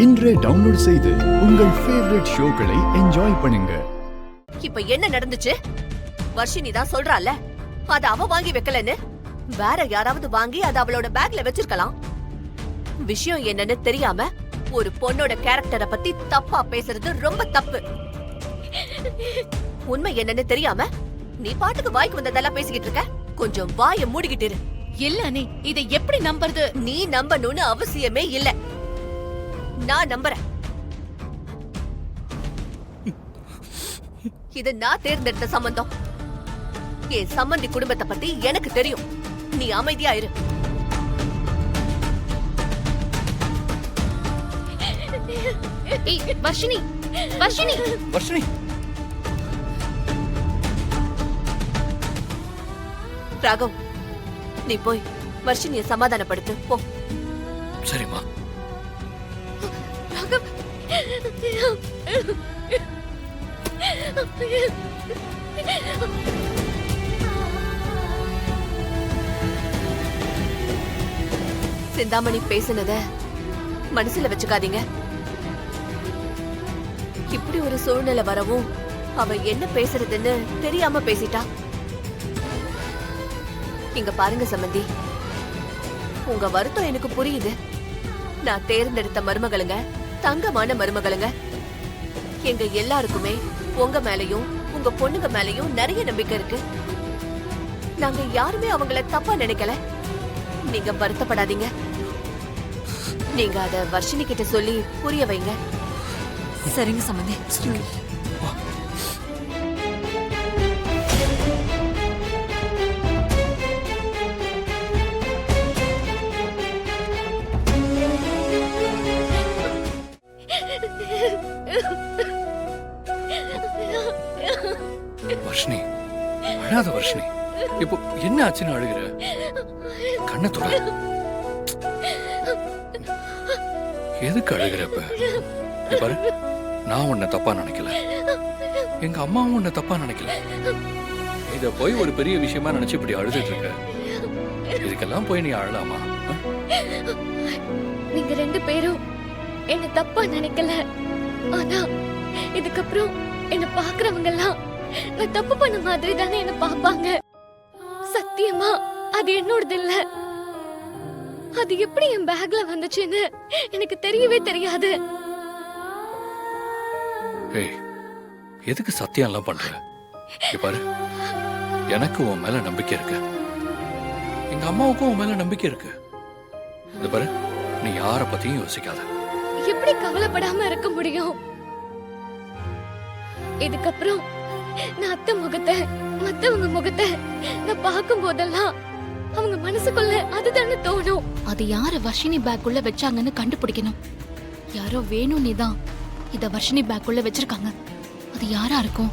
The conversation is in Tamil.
இன்றே டவுன்லோட் செய்து உங்கள் ஃபேவரட் ஷோக்களை என்ஜாய் பண்ணுங்க. இப்ப என்ன நடந்துச்சு? வர்ஷினி தான் சொல்றால, அத அவ வாங்கி வைக்கலன்னு. வேற யாராவது வாங்கி அத அவளோட பேக்ல வச்சிருக்கலாம். விஷயம் என்னன்னு தெரியாம ஒரு பொண்ணோட கேரக்டரை பத்தி தப்பா பேசுறது ரொம்ப தப்பு. உண்மை என்னன்னு தெரியாம நீ பாட்டுக்கு வாய்க்கு வந்ததெல்லாம் பேசிக்கிட்டு இருக்க. கொஞ்சம் வாயை மூடிக்கிட்டு இரு. இல்ல அண்ணே, இதை எப்படி நம்புறது? நீ நம்பணும்னு அவசியமே இல்ல. நான் நம்புறேன். இது நான் தேர்ந்தெடுத்த சம்பந்தம். என் சம்பந்தி குடும்பத்தை பத்தி எனக்கு தெரியும். நீ அமைதியா இரு. ஏய் வர்ஷினி, வர்ஷினி, வர்ஷினி, ராகவ், நீ போய் வர்ஷினிய சமாதானப்படுத்து போ. சரிம்மா. ராகவ், சிந்தாமணி பேசுனத மனசுல வச்சுக்காதீங்க. இப்படி ஒரு சூழ்நிலை வரவும் அவ என்ன பேசுறதுன்னு தெரியாம பேசிட்டா. இங்க பாருங்க சம்பந்தி, உங்க வருத்தம் எனக்கு புரியுது. நான் தேர்ந்தெடுத்த மருமகளுங்க தங்கமான மருமகளுங்க. எங்க எல்லாருக்குமே உங்க மேலயும் உங்க பொண்ணுங்க மேலயும் நிறைய நம்பிக்கை இருக்கு. நாங்க யாருமே அவங்கள தப்பா நினைக்கல. நீங்க வருத்தப்படாதீங்க. நீங்க அத வர்ஷினி கிட்ட சொல்லி புரிய வைங்க. சரிங்க சம்பந்தி. வர்ஷினி, அழாத வர்ஷினி. இப்போ என்ன ஆச்சுன்னு அழுகிற? கண்ணை தொட. எதுக்கு அழுகிறப்ப? பாரு, நான் உன்னை தப்பா நினைக்கல, எங்க அம்மாவும் உன்னை தப்பா நினைக்கல. இத போய் ஒரு பெரிய விஷயமா நினைச்சு இப்படி அழுதுட்டு இருக்க. இதுக்கெல்லாம் போய் நீ அழலாமா? நீங்க ரெண்டு பேரும் என்ன தப்பா நினைக்கல. ஆனா இதுக்கப்புறம் என்ன பாக்குறவங்க எல்லாம் நான் தப்பு பண்ண மாதிரி தானே என்ன பாப்பாங்க. சத்தியமா அது என்னோடது இல்ல. அது எப்படி என் பேக்ல வந்துச்சுன்னு எனக்கு தெரியவே தெரியாது. ஏய், எதுக்கு சத்தியம் எல்லாம் பண்ற? பாரு, எனக்கு உன் மேல நம்பிக்கை இருக்கு, எங்க அம்மாவுக்கும் உன் மேல நம்பிக்கை இருக்கு. இது பாரு, நீ யார பத்தியும் யோசிக்காத. எப்படி கவலைப்படாம இருக்க முடியும்? இதுக்கப்புறம் நான் அத்தை முகத்தை மத்தவங்க முகத்தை நான் பார்க்கும் போதெல்லாம் அவங்க மனசுக்குள்ள அதுதானே தோணும். அது யார வர்ஷினி பேக்குள்ள வச்சாங்கன்னு கண்டுபிடிக்கணும். யாரோ வேணும்னே தான் இத வர்ஷினி பேக்குள்ள வச்சிருக்காங்க. அது யாரா இருக்கும்?